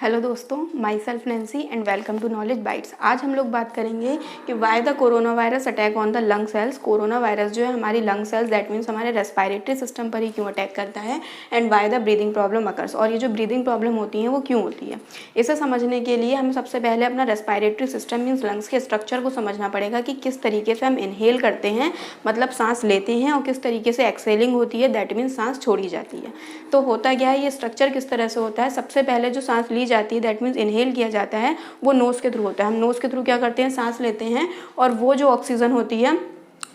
Hello दोस्तों, myself Nancy and welcome to Knowledge Bytes. आज हम लोग बात करेंगे कि why the corona virus attack on the lung cells. Corona virus जो है हमारी लंग सेल्स दैट मीन्स हमारे रेस्पिरेटरी सिस्टम पर ही क्यों अटैक करता है and why the breathing problem occurs. और ये जो ब्रीदिंग प्रॉब्लम होती है वो क्यों होती है, इसे समझने के लिए हमें सबसे पहले अपना रेस्पिरेटरी सिस्टम मीन्स लंग्स के स्ट्रक्चर को समझना पड़ेगा कि किस तरीके से हम इनहेल करते हैं, मतलब सांस लेते हैं, और किस तरीके से एक्सेलिंग होती है दैट मीन्स सांस छोड़ी जाती है। तो होता क्या है, ये स्ट्रक्चर किस तरह से होता है। सबसे पहले जो सांस ली जाती है दैट मीन्स इनहेल किया जाता है वो नोज़ के थ्रू होता है। हम नोज़ के थ्रू क्या करते हैं, सांस लेते हैं, और वो जो ऑक्सीजन होती है,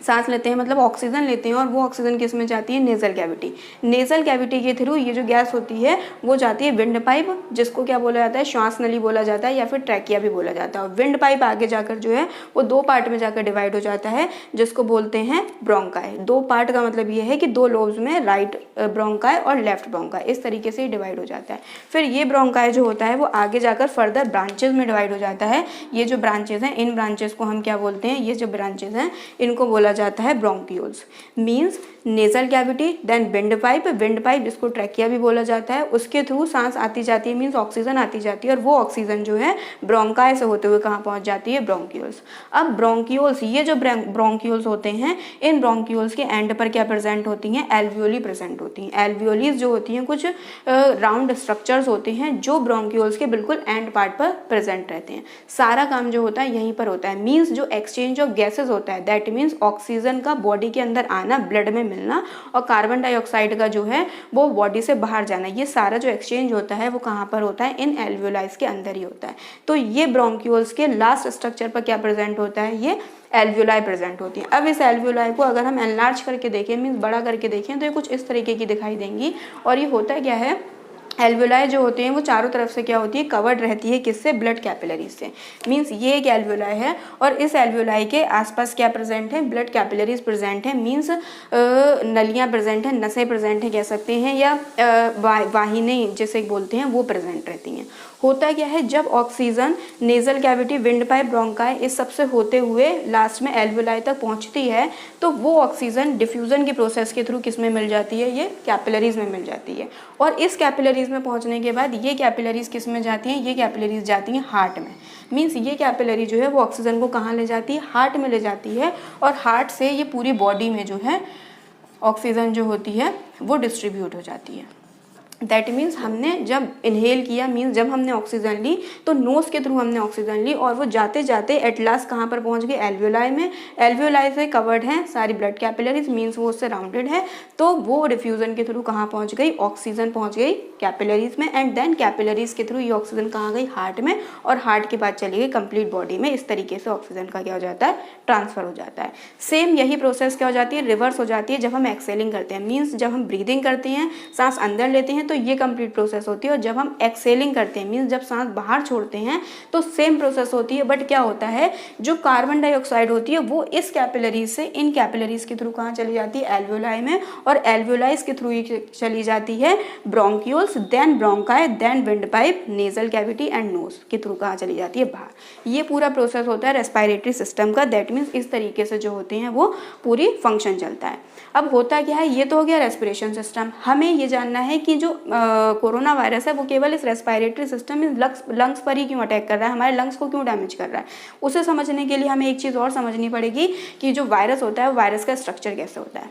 सांस लेते हैं मतलब ऑक्सीजन लेते हैं, और वो ऑक्सीजन किस में जाती है, नेज़ल कैविटी। नेज़ल कैविटी के थ्रू ये जो गैस होती है वो जाती है विंड पाइप, जिसको क्या बोला जाता है, श्वास नली बोला जाता है या फिर ट्रैकिया भी बोला जाता है। और विंड पाइप आगे जाकर जो है वो दो पार्ट में जाकर डिवाइड हो जाता है, जिसको बोलते हैं ब्रोंकाई। दो पार्ट का मतलब ये है कि दो लोब्स में, राइट ब्रोंकाई और लेफ्ट ब्रोंकाई, इस तरीके से डिवाइड हो जाता है। फिर ये ब्रोंकाई जो होता है वो आगे जाकर फर्दर ब्रांचेज में डिवाइड हो जाता है। ये जो ब्रांचेज हैं, इन ब्रांचेज को हम क्या बोलते हैं, ये जो ब्रांचेज हैं इनको बोला जाता है bronchioles. Means nasal cavity, then wind pipe जिसको ट्रैकिया भी बोला जाता है, उसके थ्रू सांस आती जाती है, मीन्स ऑक्सीजन आती जाती है, और वो ऑक्सीजन जो है ब्रोंकाई से होते हुए कहाँ पहुंच जाती है, ब्रोंक्यूल्स। अब ब्रोंक्यूल्स, ये जो ब्रोंक्यूल्स होते हैं, इन ब्रोंक्यूल्स के एंड पर क्या प्रेजेंट होती हैं, एल्वियोली प्रेजेंट होती हैं। एल्वियोलीज जो होती हैं कुछ राउंड स्ट्रक्चर्स होते हैं जो ब्रोंक्यूल्स के बिल्कुल एंड पार्ट पर प्रेजेंट रहते हैं। सारा काम जो होता है यहीं पर होता है। मीन्स जो एक्सचेंज ऑफ गैसेज होता है दैट मीन्स ऑक्सीजन का बॉडी के अंदर आना, ब्लड में मिलना, और कार्बन डाइऑक्साइड का जो है वो बॉडी से बाहर जाना, ये सारा जो एक्सचेंज होता है वो कहाँ पर होता है, इन एल्वियोलाइज के अंदर ही होता है। तो ये ब्रोंक्यूल्स के लास्ट स्ट्रक्चर पर क्या प्रेजेंट होता है, ये एल्वियोलाई प्रेजेंट होती है। अब इस एल्वियोलाई को अगर हम एनलार्ज करके देखें, मीन्स बड़ा करके देखें, तो ये कुछ इस तरीके की दिखाई देंगी। और ये होता क्या है, एल्वियोलाई जो होते हैं वो चारों तरफ से क्या होती है, कवर्ड रहती है, किससे, ब्लड कैपिलरीज से। मीन्स ये एक एल्वियोलाई है, और इस एल्वियोलाई के आसपास क्या प्रेजेंट है, ब्लड कैपिलरीज प्रेजेंट है। मीन्स नलियाँ प्रेजेंट हैं, नसें प्रेजेंट हैं कह सकते हैं, या वाहिनी जिसे बोलते हैं वो प्रेजेंट रहती हैं। होता क्या है, जब oxygen nasal cavity, wind pipe, bronchi इस सब से होते हुए लास्ट में एल्वियोलाई तक पहुंचती है, तो वो ऑक्सीजन डिफ्यूजन की प्रोसेस के थ्रू किस में मिल जाती है, ये कैपिलरीज में मिल जाती है। और इस कैपिलरीज में पहुंचने के बाद ये कैपिलरीज किस में जाती हैं, ये कैपिलरीज जाती हैं हार्ट में। मीन्स ये कैपिलरी जो है वो ऑक्सीजन को कहाँ ले जाती है, हार्ट में ले जाती है, और हार्ट से ये पूरी बॉडी में जो है ऑक्सीजन जो होती है वो डिस्ट्रीब्यूट हो जाती है। दैट मीन्स हमने जब इनहेल किया, मीन्स जब हमने ऑक्सीजन ली तो नोज़ के थ्रू हमने ऑक्सीजन ली, और वो जाते जाते एट लास्ट कहाँ पर पहुँच गई, एल्वियोलाई में। एल्वियोलाई से कवर्ड हैं सारी ब्लड कैपिलरीज, मीन्स वो उससे राउंडेड है, तो वो डिफ्यूजन के थ्रू कहाँ पहुँच गई, ऑक्सीजन पहुँच गई कैपिलरीज में, एंड देन कैपिलरीज के थ्रू ये ऑक्सीजन कहाँ गई, हार्ट में, और हार्ट के बाद चली गई कंप्लीट बॉडी में। इस तरीके से ऑक्सीजन का क्या हो जाता है, ट्रांसफर हो जाता है। सेम यही प्रोसेस क्या हो जाती है, रिवर्स हो जाती है जब हम एक्सेलिंग करते हैं। मीन्स जब हम ब्रीदिंग करते हैं, सांस अंदर लेते हैं, तो ये कंप्लीट प्रोसेस होती है, और जब हम एक्सेलिंग करते हैं, मीन्स जब सांस बाहर छोड़ते हैं, तो सेम प्रोसेस होती है। बट क्या होता है, जो कार्बन डाइऑक्साइड होती है वो इस कैपिलरीज से इन कैपिलरीज के थ्रू कहाँ चली जाती है, एल्वियोलाई में, और एल्वियोलाइज के थ्रू ही चली जाती है bronchioles, then bronchi, then wind pipe, nasal cavity and nose के थ्रू कहाँ चली जाती है, बाहर। ये पूरा प्रोसेस होता है रेस्पिरेटरी सिस्टम का। दैट मीन्स इस तरीके से जो होते हैं वो पूरी फंक्शन चलता है। अब होता क्या है, ये तो हो गया रेस्पिरेशन सिस्टम। हमें ये जानना है कि जो कोरोना वायरस है वो केवल इस रेस्पिरेटरी सिस्टम में लंग्स पर ही क्यों अटैक कर रहा है, हमारे लंग्स को क्यों डैमेज कर रहा है। उसे समझने के लिए हमें एक चीज़ और समझनी पड़ेगी कि जो वायरस होता है वो वायरस का स्ट्रक्चर कैसे होता है।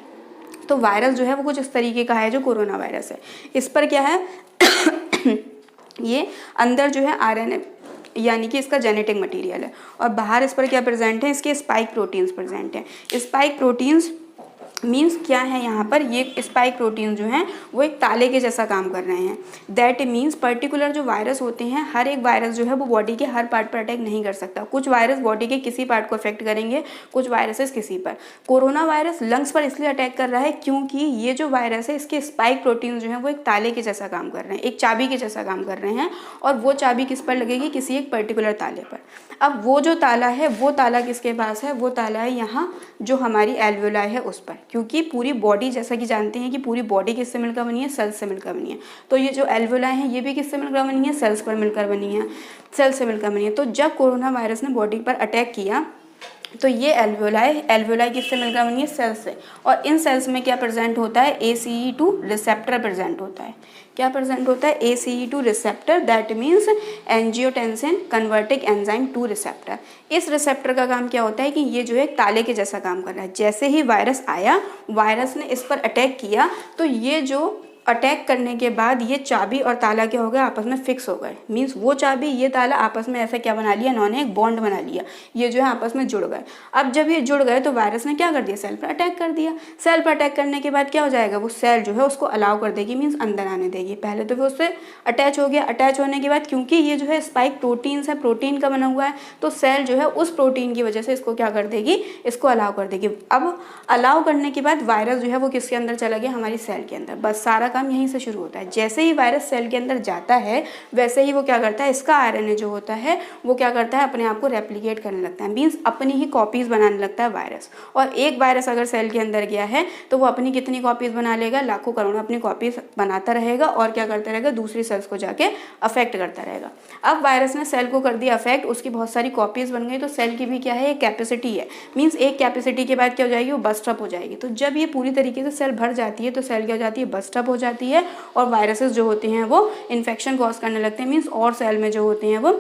तो वायरस जो है वो कुछ इस तरीके का है, जो कोरोना वायरस है, इस पर क्या है ये अंदर जो है RNA यानी कि इसका जेनेटिक मटेरियल है, और बाहर इस पर क्या प्रेजेंट है, इसके स्पाइक प्रोटीन्स प्रेजेंट हैं। स्पाइक प्रोटीन्स मीन्स क्या है, यहाँ पर ये स्पाइक प्रोटीन जो हैं वो एक ताले के जैसा काम कर रहे हैं। दैट मीन्स पर्टिकुलर जो वायरस होते हैं, हर एक वायरस जो है वो बॉडी के हर पार्ट पर अटैक नहीं कर सकता। कुछ वायरस बॉडी के किसी पार्ट को अफेक्ट करेंगे, कुछ वायरसेस किसी पर। कोरोना वायरस लंग्स पर इसलिए अटैक कर रहा है क्योंकि ये जो वायरस है इसके स्पाइक प्रोटीन जो है वो एक ताले के जैसा काम कर रहे हैं, एक चाबी के जैसा काम कर रहे हैं, और वो चाबी किस पर लगेगी, किसी एक पर्टिकुलर ताले पर। अब वो जो ताला है, वो ताला किसके पास है, वो ताला है यहाँ जो हमारी एल्वियोलाई है उस पर, क्योंकि पूरी बॉडी जैसा कि जानते हैं कि पूरी बॉडी किससे मिलकर बनी है, सेल्स से मिलकर बनी है। तो ये जो एल्वियोलाई है ये भी किससे मिलकर बनी है, सेल्स पर मिलकर बनी है, सेल्स से मिलकर बनी है। तो जब कोरोना वायरस ने बॉडी पर अटैक किया तो ये एल्वेलाई किससे मिलकर बनी है? सेल्स से। और इन सेल्स में क्या प्रेजेंट होता है? ACE2 रिसेप्टर प्रेजेंट होता है। क्या प्रेजेंट होता है? ACE2 receptor, that means angiotensin converting enzyme 2 receptor. इस रिसेप्टर का काम क्या होता है कि ये जो है ताले के जैसा काम कर रहा है। जैसे ही वायरस आया, वायरस ने इस पर अटैक किया, तो ये जो अटैक करने के बाद ये चाबी और ताला क्या हो गया? आपस में फिक्स हो गए। मीन्स वो चाबी ये ताला आपस में ऐसा क्या बना लिया? इन्होंने एक बॉन्ड बना लिया, ये जो है आपस में जुड़ गए। अब जब ये जुड़ गए तो वायरस ने क्या कर दिया? सेल पर अटैक कर दिया। सेल पर अटैक करने के बाद क्या हो जाएगा? वो सेल जो है उसको अलाउ कर देगी, मीन्स अंदर आने देगी। पहले तो वो उससे अटैच हो गया, अटैच होने के बाद क्योंकि ये जो है स्पाइक प्रोटीन है, प्रोटीन का बना हुआ है, तो सेल जो है उस प्रोटीन की वजह से इसको क्या कर देगी? इसको अलाउ कर देगी। अब अलाउ करने के बाद वायरस जो है वो किसके अंदर चला गया? हमारी सेल के अंदर। बस सारा काम यहीं से शुरू होता है। जैसे ही वायरस सेल के अंदर जाता है, वैसे ही वो क्या करता है? इसका RNA जो होता है वो क्या करता है? अपने आप को रेप्लिकेट करने लगता है, मीन्स अपनी ही कॉपीज बनाने लगता है वायरस। और एक वायरस अगर सेल के अंदर गया है तो वो अपनी कितनी कॉपीज बना लेगा? लाखों करोड़ों अपनी कॉपीज बनाता रहेगा और क्या करता रहेगा? दूसरी सेल्स को जाके अफेक्ट करता रहेगा। अब वायरस ने सेल को कर दिया अफेक्ट, उसकी बहुत सारी कॉपीज बन गई, तो सेल की भी क्या है? एक कैपेसिटी है, मीन्स एक कैपेसिटी के बाद क्या हो जाएगी? वो बस्ट अप हो जाएगी। तो जब ये पूरी तरीके से सेल भर जाती है तो सेल क्या हो जाती है? बस्ट अप हो जाती है और वायरसेस जो होते हैं वो इन्फेक्शन कॉज करने लगते हैं, मीन्स और सेल में जो होते हैं वो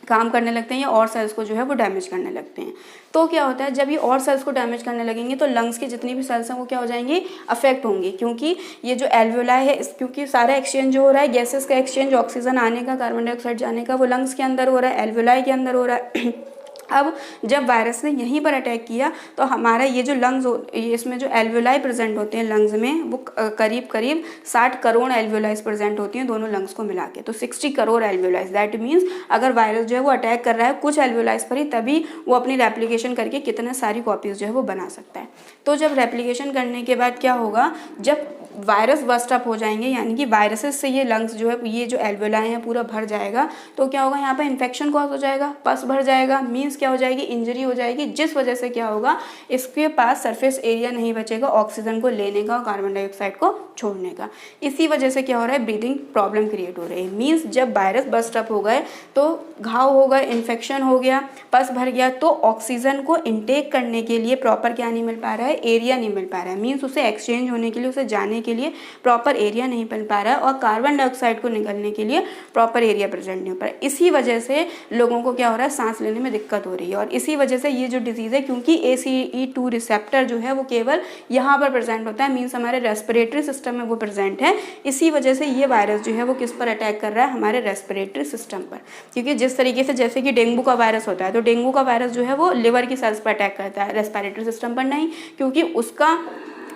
काम करने लगते हैं या और सेल्स को जो है वो डैमेज करने लगते हैं। तो क्या होता है? जब ये और सेल्स को डैमेज करने लगेंगे तो लंग्स की जितनी भी सेल्स हैं वो क्या हो जाएंगी? अफेक्ट होंगी, क्योंकि ये जो एल्वेलाई है क्योंकि सारा एक्सचेंज जो हो रहा है, गैसेस का एक्सचेंज, ऑक्सीजन आने का, कार्बन डाइऑक्साइड जाने का, वो लंग्स के अंदर हो रहा है, एल्वेलाई के अंदर हो रहा है। अब जब वायरस ने यहीं पर अटैक किया तो हमारा ये जो लंग्स इसमें जो एल्वेलाई प्रेजेंट होते हैं लंग्स में, वो करीब 60 करोड़ एल्वेलाइज प्रेजेंट होती हैं दोनों लंग्स को मिला के। तो 60 करोड़ एल्वेलाइज, दैट मीन्स अगर वायरस जो है वो अटैक कर रहा है कुछ एल्वेलाइज पर ही, तभी वो अपनी रेप्लिकेशन करके कितने सारी कॉपीज जो है वो बना सकता है। तो जब रेप्लिकेशन करने के बाद क्या होगा? जब वायरस बस्ट अप हो जाएंगे, यानी कि वायरसेस से ये लंग्स जो है, ये जो एल्वेलाई है पूरा भर जाएगा, तो क्या होगा? यहाँ पर इन्फेक्शन कॉज हो जाएगा, पस भर जाएगा, मीन्स क्या हो जाएगी? इंजरी हो जाएगी, जिस वजह से क्या होगा? इसके पास सरफेस एरिया नहीं बचेगा ऑक्सीजन को लेने का और कार्बन डाइऑक्साइड को छोड़ने का। इसी वजह से क्या हो रहा है? ब्रीदिंग प्रॉब्लम क्रिएट हो रही है। मीन्स जब वायरस बस्ट अप हो गए तो घाव हो गए, इन्फेक्शन हो गया, पस भर गया, तो ऑक्सीजन को इनटेक करने के लिए प्रॉपर क्या नहीं मिल पा रहा है? एरिया नहीं मिल पा रहा है। मीन्स उसे एक्सचेंज होने के लिए, उसे जाने के लिए प्रॉपर एरिया नहीं मिल पा रहा है, और कार्बन डाइऑक्साइड को निकलने के लिए प्रॉपर एरिया प्रेजेंट नहीं हो पा रहा है। इसी वजह से लोगों को क्या हो रहा है? सांस लेने में दिक्कत हो रही है। और इसी वजह से ये जो डिजीज़ है, क्योंकि ACE2 रिसेप्टर जो है वो केवल यहाँ पर प्रेजेंट होता है, मीन्स हमारे रेस्पिरेटरी सिस्टम में वो प्रेजेंट है। इसी वजह से ये वायरस जो है वो किस पर अटैक कर रहा है? हमारे रेस्पिरेटरी सिस्टम पर। क्योंकि जिस तरीके से जैसे कि डेंगू का वायरस होता है, तो डेंगू का वायरस जो है वो लिवर की सेल्स पर अटैक करता है, रेस्पिरेटरी सिस्टम पर नहीं, क्योंकि उसका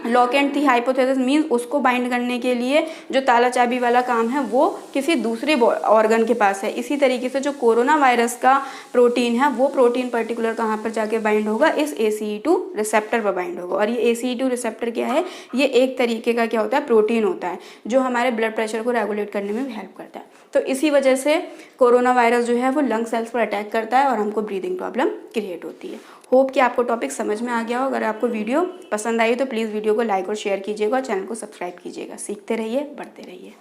लॉक एंड थी हाइपोथेसिस, मीन्स उसको बाइंड करने के लिए जो ताला चाबी वाला काम है वो किसी दूसरे ऑर्गन के पास है। इसी तरीके से जो कोरोना वायरस का प्रोटीन है वो प्रोटीन पर्टिकुलर कहाँ पर जाके बाइंड होगा? इस ACE2 रिसेप्टर पर बाइंड होगा। और ये ACE2 रिसेप्टर क्या है? ये एक तरीके का क्या होता है? प्रोटीन होता है, जो हमारे ब्लड प्रेशर को रेगुलेट करने में भी हेल्प करता है। तो इसी वजह से कोरोना वायरस जो है वो लंग सेल्स पर अटैक करता है और हमको ब्रीदिंग प्रॉब्लम क्रिएट होती है। होप कि आपको टॉपिक समझ में आ गया हो। अगर आपको वीडियो पसंद आई तो प्लीज़ वीडियो को लाइक और शेयर कीजिएगा और चैनल को सब्सक्राइब कीजिएगा। सीखते रहिए, बढ़ते रहिए।